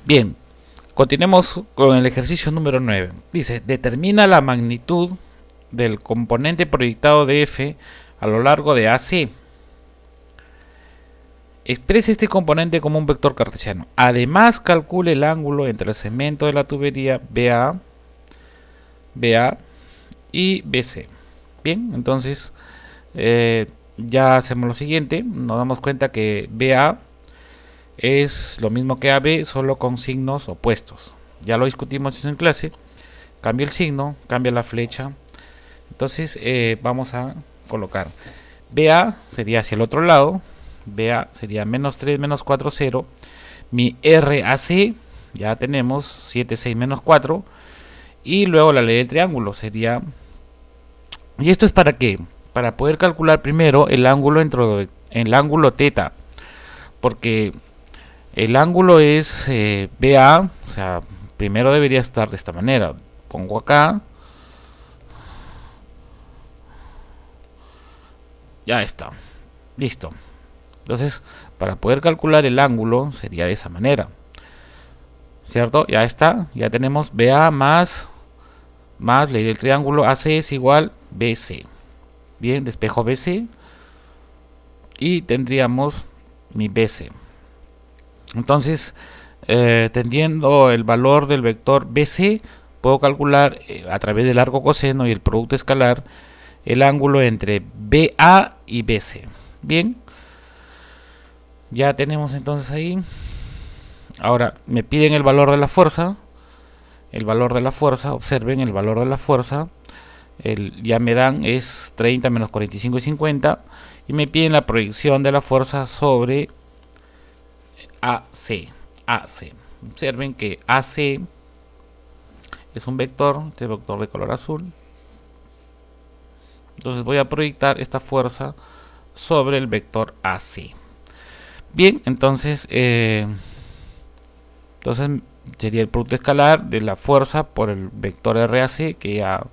Bien, continuemos con el ejercicio número 9. Dice, determina la magnitud del componente proyectado de F a lo largo de AC. Exprese este componente como un vector cartesiano. Además, calcule el ángulo entre el segmento de la tubería BA y BC. Bien, entonces ya hacemos lo siguiente. Nos damos cuenta que BA es lo mismo que AB, solo con signos opuestos. Ya lo discutimos eso en clase. Cambia el signo, cambia la flecha. Entonces vamos a colocar BA sería hacia el otro lado. BA sería menos 3 menos 4, 0. Mi RAC ya tenemos 7, 6 menos 4. Y luego la ley del triángulo sería... ¿Y esto es para qué? Para poder calcular primero el ángulo entre el ángulo teta. Porque el ángulo es BA, o sea, primero debería estar de esta manera. Pongo acá. Ya está. Listo. Entonces, para poder calcular el ángulo sería de esa manera. ¿Cierto? Ya está. Ya tenemos BA más ley del triángulo AC es igual BC. Bien, despejo BC. Y tendríamos mi BC. Entonces, teniendo el valor del vector BC, puedo calcular a través del arco coseno y el producto escalar el ángulo entre BA y BC. Bien, ya tenemos entonces ahí. Ahora me piden el valor de la fuerza. El valor de la fuerza, observen el valor de la fuerza. Ya me dan es 30 menos 45 y 50. Y me piden la proyección de la fuerza sobre AC. Observen que AC es un vector, este vector de color azul. Entonces voy a proyectar esta fuerza sobre el vector AC. Bien, entonces sería el producto escalar de la fuerza por el vector RAC, que ya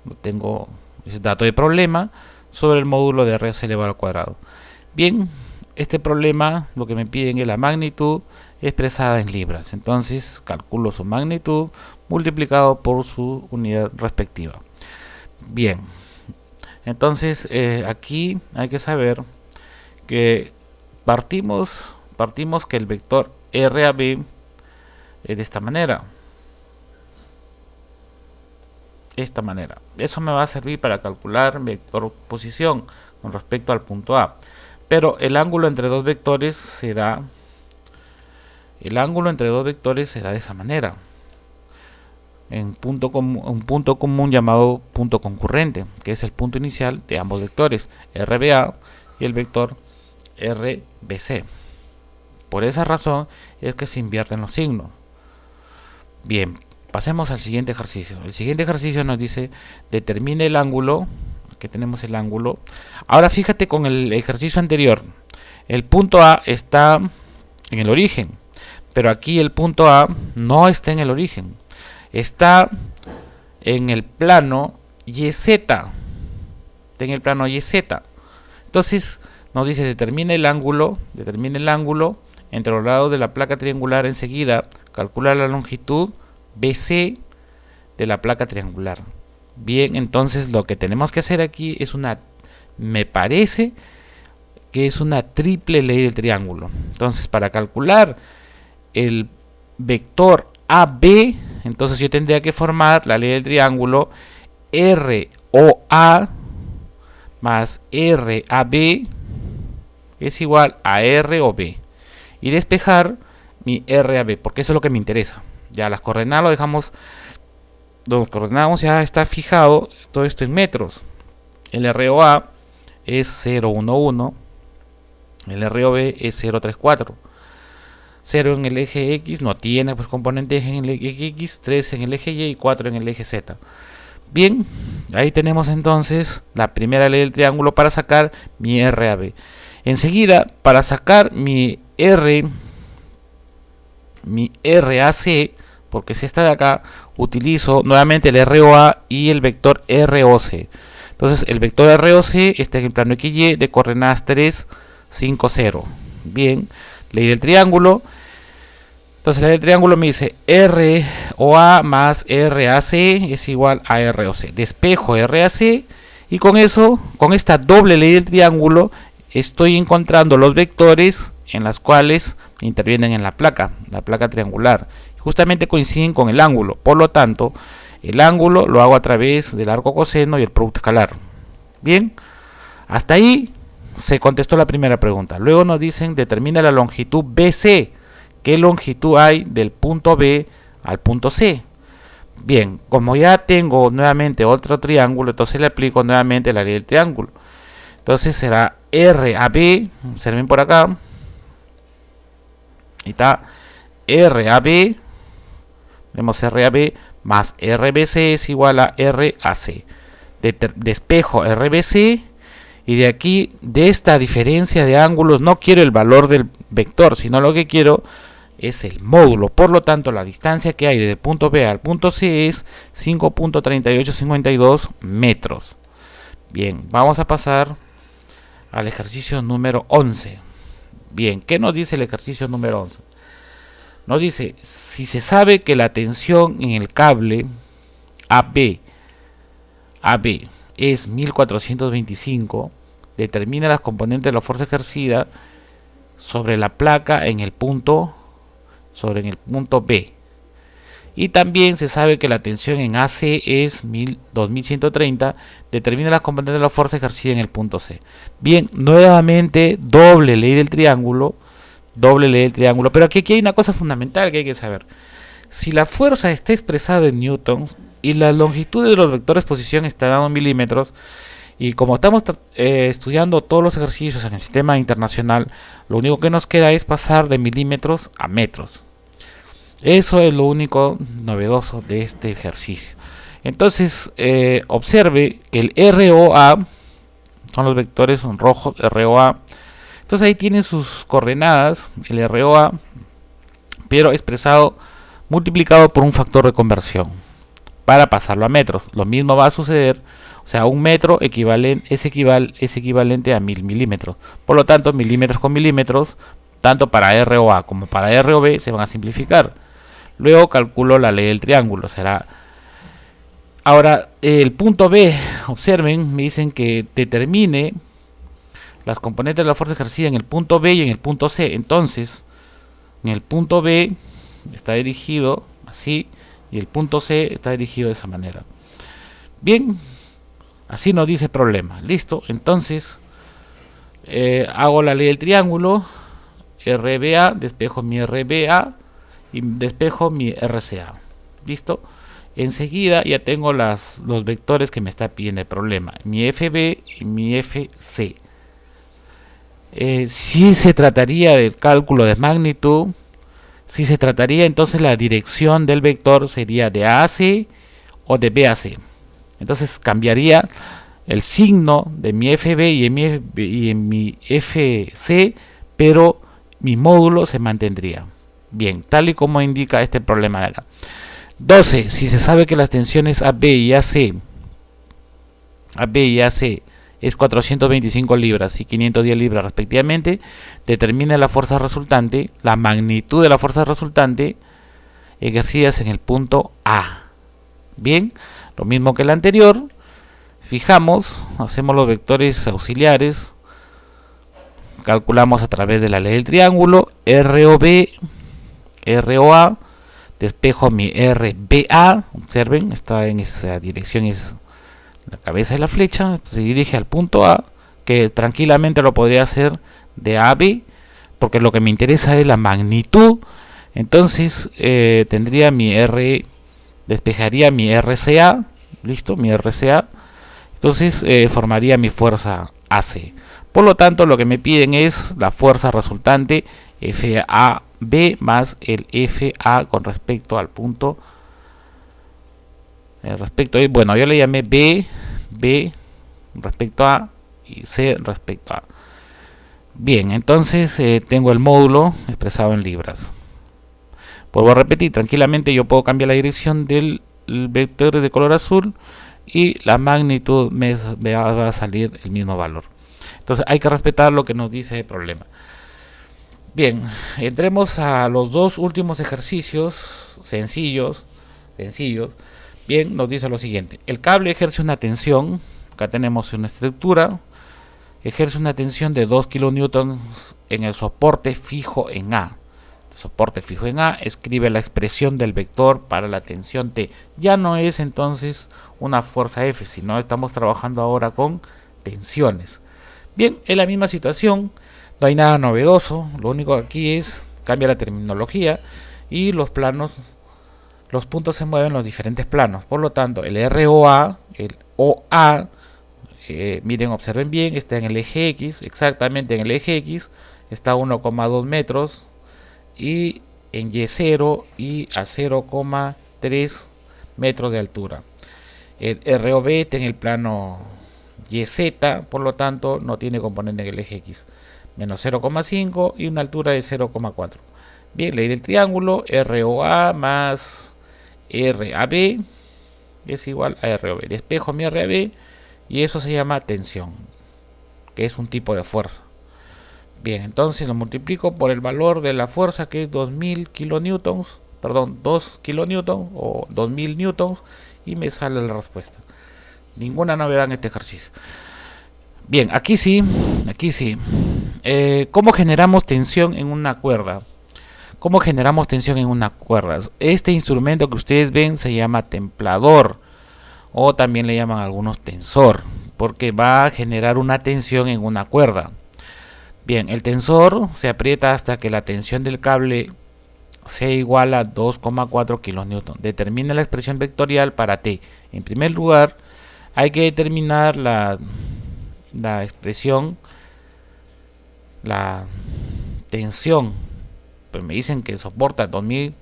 no tengo ese dato de problema, sobre el módulo de RAC elevado al cuadrado. Bien, este problema lo que me piden es la magnitud expresada en libras. Entonces calculo su magnitud multiplicado por su unidad respectiva. Bien, entonces aquí hay que saber que partimos que el vector RAB es de esta manera. Eso me va a servir para calcular vector posición con respecto al punto A. Pero el ángulo entre dos vectores será de esa manera. En un punto común llamado punto concurrente, que es el punto inicial de ambos vectores, RBA y el vector RBC. Por esa razón es que se invierten los signos. Bien, pasemos al siguiente ejercicio. El siguiente ejercicio nos dice, determine el ángulo. Aquí tenemos el ángulo. Ahora fíjate con el ejercicio anterior. El punto A está en el origen, pero aquí el punto A no está en el origen. Está en el plano YZ. Está en el plano YZ. Entonces nos dice, determine el ángulo entre los lados de la placa triangular. Enseguida calcula la longitud BC de la placa triangular. Bien, entonces lo que tenemos que hacer aquí es me parece que es una triple ley del triángulo. Entonces, para calcular el vector AB, entonces yo tendría que formar la ley del triángulo ROA más RAB es igual a ROB, y despejar mi RAB, porque eso es lo que me interesa. Ya las coordenadas lo dejamos, los coordenados ya está fijado todo esto en metros. El ROA es 0,11, el ROB es 0,34. 0 en el eje X, no tiene pues componente en el eje X, 3 en el eje Y y 4 en el eje Z. Bien, ahí tenemos entonces la primera ley del triángulo para sacar mi RAB. Enseguida, para sacar mi RAC, porque si está de acá, utilizo nuevamente el ROA y el vector ROC. Entonces el vector ROC está en el plano XY de coordenadas 3, 5, 0. Bien, ley del triángulo. Entonces la ley del triángulo me dice ROA más RAC es igual a ROC. Despejo RAC y con eso, con esta doble ley del triángulo, estoy encontrando los vectores en las cuales intervienen en la placa triangular. Justamente coinciden con el ángulo. Por lo tanto, el ángulo lo hago a través del arco coseno y el producto escalar. Bien, hasta ahí se contestó la primera pregunta. Luego nos dicen, determina la longitud BC. ¿Qué longitud hay del punto B al punto C? Bien, como ya tengo nuevamente otro triángulo, entonces le aplico nuevamente la ley del triángulo. Entonces será RAB, observen por acá. Ahí está, RAB, vemos RAB más RBC es igual a RAC. Despejo RBC y de aquí, de esta diferencia de ángulos, no quiero el valor del vector, sino lo que quiero es el módulo. Por lo tanto, la distancia que hay desde el punto B al punto C es 5.3852 metros. Bien, vamos a pasar al ejercicio número 11. Bien, ¿qué nos dice el ejercicio número 11? Nos dice, si se sabe que la tensión en el cable AB es 1425, determina las componentes de la fuerza ejercida sobre la placa en el punto B. Y también se sabe que la tensión en AC es 2130, determina las componentes de la fuerza ejercida en el punto C. Bien, nuevamente doble ley del triángulo, pero aquí hay una cosa fundamental que hay que saber. Si la fuerza está expresada en newtons y la longitud de los vectores posición está dado en milímetros, y como estamos estudiando todos los ejercicios en el sistema internacional, lo único que nos queda es pasar de milímetros a metros. Eso es lo único novedoso de este ejercicio. Entonces, observe que el ROA, son los vectores son rojos, ROA. Entonces ahí tiene sus coordenadas, el ROA, pero expresado, multiplicado por un factor de conversión, para pasarlo a metros. Lo mismo va a suceder, o sea, un metro es equivalente a 1000 milímetros. Por lo tanto, milímetros con milímetros, tanto para ROA como para ROB, se van a simplificar. Luego calculo la ley del triángulo. Será. Ahora, el punto B, observen, me dicen que determine las componentes de la fuerza ejercida en el punto B y en el punto C. Entonces, en el punto B está dirigido así y el punto C está dirigido de esa manera. Bien, así nos dice el problema. Listo, entonces hago la ley del triángulo, RBA, despejo mi RBA y despejo mi RCA. Listo, enseguida ya tengo los vectores que me está pidiendo el problema, mi FB y mi FC. Si se trataría del cálculo de magnitud, si se trataría entonces la dirección del vector sería de AC o de BAC. Entonces cambiaría el signo de mi FB y en mi FC, pero mi módulo se mantendría. Bien, tal y como indica este problema de acá. 12. Si se sabe que las tensiones AB y AC es 425 libras y 510 libras respectivamente, determina la fuerza resultante, la magnitud de la fuerza resultante ejercidas en el punto A. Bien, lo mismo que el anterior, fijamos, hacemos los vectores auxiliares, calculamos a través de la ley del triángulo, ROB, ROA, despejo mi RBA, observen, está en esa dirección, es la cabeza de la flecha, se dirige al punto A, que tranquilamente lo podría hacer de A a B, porque lo que me interesa es la magnitud. Entonces tendría mi despejaría mi RCA, listo, mi RCA, entonces formaría mi fuerza AC. Por lo tanto, lo que me piden es la fuerza resultante FAB más el FA con respecto al punto. Bueno, yo le llamé B respecto a y C respecto a. Bien, entonces tengo el módulo expresado en libras. Vuelvo a repetir, tranquilamente yo puedo cambiar la dirección del vector de color azul y la magnitud me va a salir el mismo valor. Entonces hay que respetar lo que nos dice el problema. Bien, entremos a los dos últimos ejercicios sencillos. Bien, nos dice lo siguiente: el cable ejerce una tensión, acá tenemos una estructura, ejerce una tensión de 2 kilonewtons en el soporte fijo en A. Soporte fijo en A, escribe la expresión del vector para la tensión T. Ya no es entonces una fuerza F, sino estamos trabajando ahora con tensiones. Bien, en la misma situación, no hay nada novedoso, lo único aquí es cambia la terminología y los planos, los puntos se mueven en los diferentes planos. Por lo tanto, el ROA, el OA, miren, observen bien, está en el eje X, exactamente en el eje X, está a 1,2 metros y en Y0 y a 0,3 metros de altura. El ROB está en el plano YZ, por lo tanto no tiene componente en el eje X, menos 0,5 y una altura de 0,4. Bien, ley del triángulo, ROA más RAB es igual a ROB. Despejo mi RAB y eso se llama tensión, que es un tipo de fuerza. Bien, entonces lo multiplico por el valor de la fuerza, que es 2000 kilonewtons, perdón, 2 kilonewtons o 2000 newtons, y me sale la respuesta. Ninguna novedad en este ejercicio. Bien, aquí sí. ¿Cómo generamos tensión en una cuerda? ¿Cómo generamos tensión en una cuerda? Este instrumento que ustedes ven se llama templador, o también le llaman algunos tensor, porque va a generar una tensión en una cuerda. Bien, el tensor se aprieta hasta que la tensión del cable sea igual a 2,4 kilonewton. Determina la expresión vectorial para T. En primer lugar, hay que determinar la expresión, la tensión. Pero me dicen que soporta 2000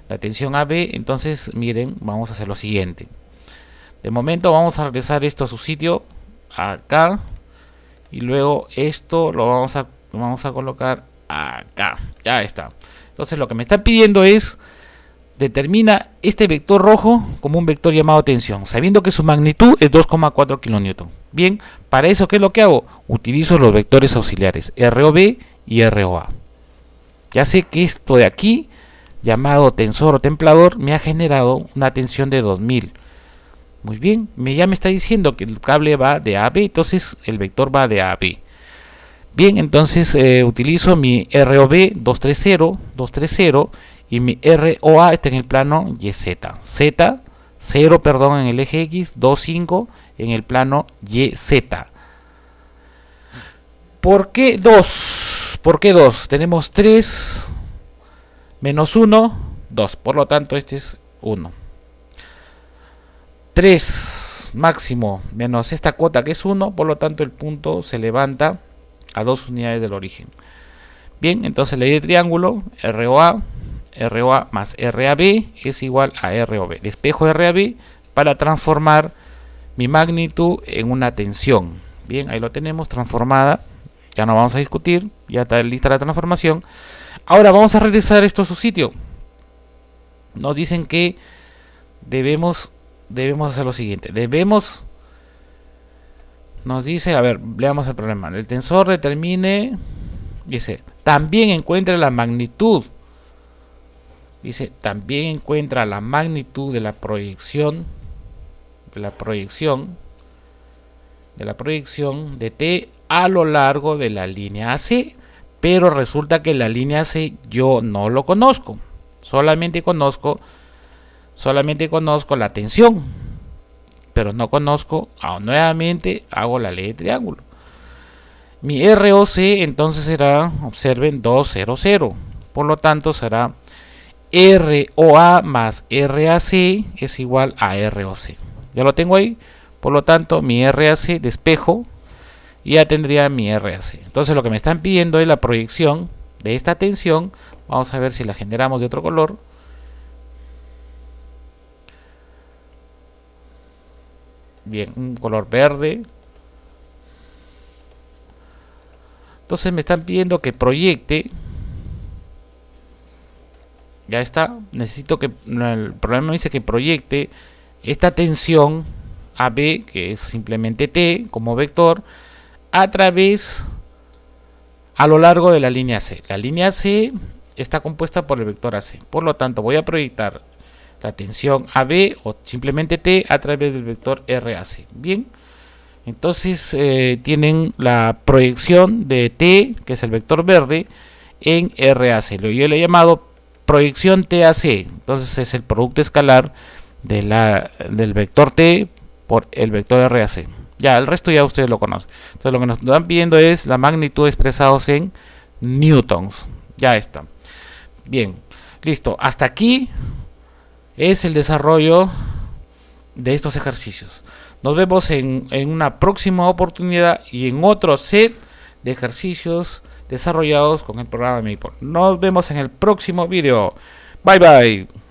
la tensión AB. Entonces, miren, vamos a hacer lo siguiente. De momento vamos a regresar esto a su sitio, acá. Y luego esto lo vamos a colocar acá. Ya está. Entonces lo que me están pidiendo es: determina este vector rojo como un vector llamado tensión, sabiendo que su magnitud es 2,4 kilonewton. Bien, para eso, ¿qué es lo que hago? Utilizo los vectores auxiliares ROB y ROA. Ya sé que esto de aquí, llamado tensor o templador, me ha generado una tensión de 2000. Muy bien, ya me está diciendo que el cable va de A a B, entonces el vector va de A a B. Bien, entonces utilizo mi ROB 230 y mi ROA está en el plano YZ. Z, 0, perdón, en el eje X, 2,5 en el plano YZ. ¿Por qué 2? ¿Por qué 2? Tenemos 3 menos 1, 2. Por lo tanto, este es 1. 3 máximo menos esta cuota que es 1, por lo tanto el punto se levanta a 2 unidades del origen. Bien, entonces ley de triángulo, ROA más RAB es igual a ROB. Despejo RAB para transformar mi magnitud en una tensión. Bien, ahí lo tenemos transformada. Ya no vamos a discutir, ya está lista la transformación. Ahora vamos a regresar esto a su sitio. Nos dicen que debemos hacer lo siguiente. Nos dice, a ver, leamos el problema. El tensor determine, dice, también encuentra la magnitud. Dice, también encuentra la magnitud de la proyección, de T a lo largo de la línea AC. Pero resulta que la línea AC yo no lo conozco. Solamente conozco la tensión, pero no conozco. Nuevamente hago la ley de triángulo. Mi ROC entonces será, observen, 200. Por lo tanto será ROA más RAC es igual a ROC. Ya lo tengo ahí. Por lo tanto, mi RAC despejo y ya tendría mi RAC. Entonces lo que me están pidiendo es la proyección de esta tensión. Vamos a ver si la generamos de otro color. Bien, un color verde. Entonces me están pidiendo que proyecte. Ya está. Necesito que, el problema me dice que proyecte esta tensión AB, que es simplemente T como vector, a través a lo largo de la línea C. La línea C está compuesta por el vector AC. Por lo tanto, voy a proyectar la tensión AB o simplemente T a través del vector RAC. Bien, entonces tienen la proyección de T, que es el vector verde, en RAC. Yo le he llamado proyección TAC. Entonces es el producto escalar del vector T por el vector RAC. Ya, el resto ya ustedes lo conocen. Entonces lo que nos están pidiendo es la magnitud expresados en newtons. Ya está. Bien, listo. Hasta aquí es el desarrollo de estos ejercicios. Nos vemos en una próxima oportunidad y en otro set de ejercicios desarrollados con el programa Maple. Nos vemos en el próximo video. Bye bye.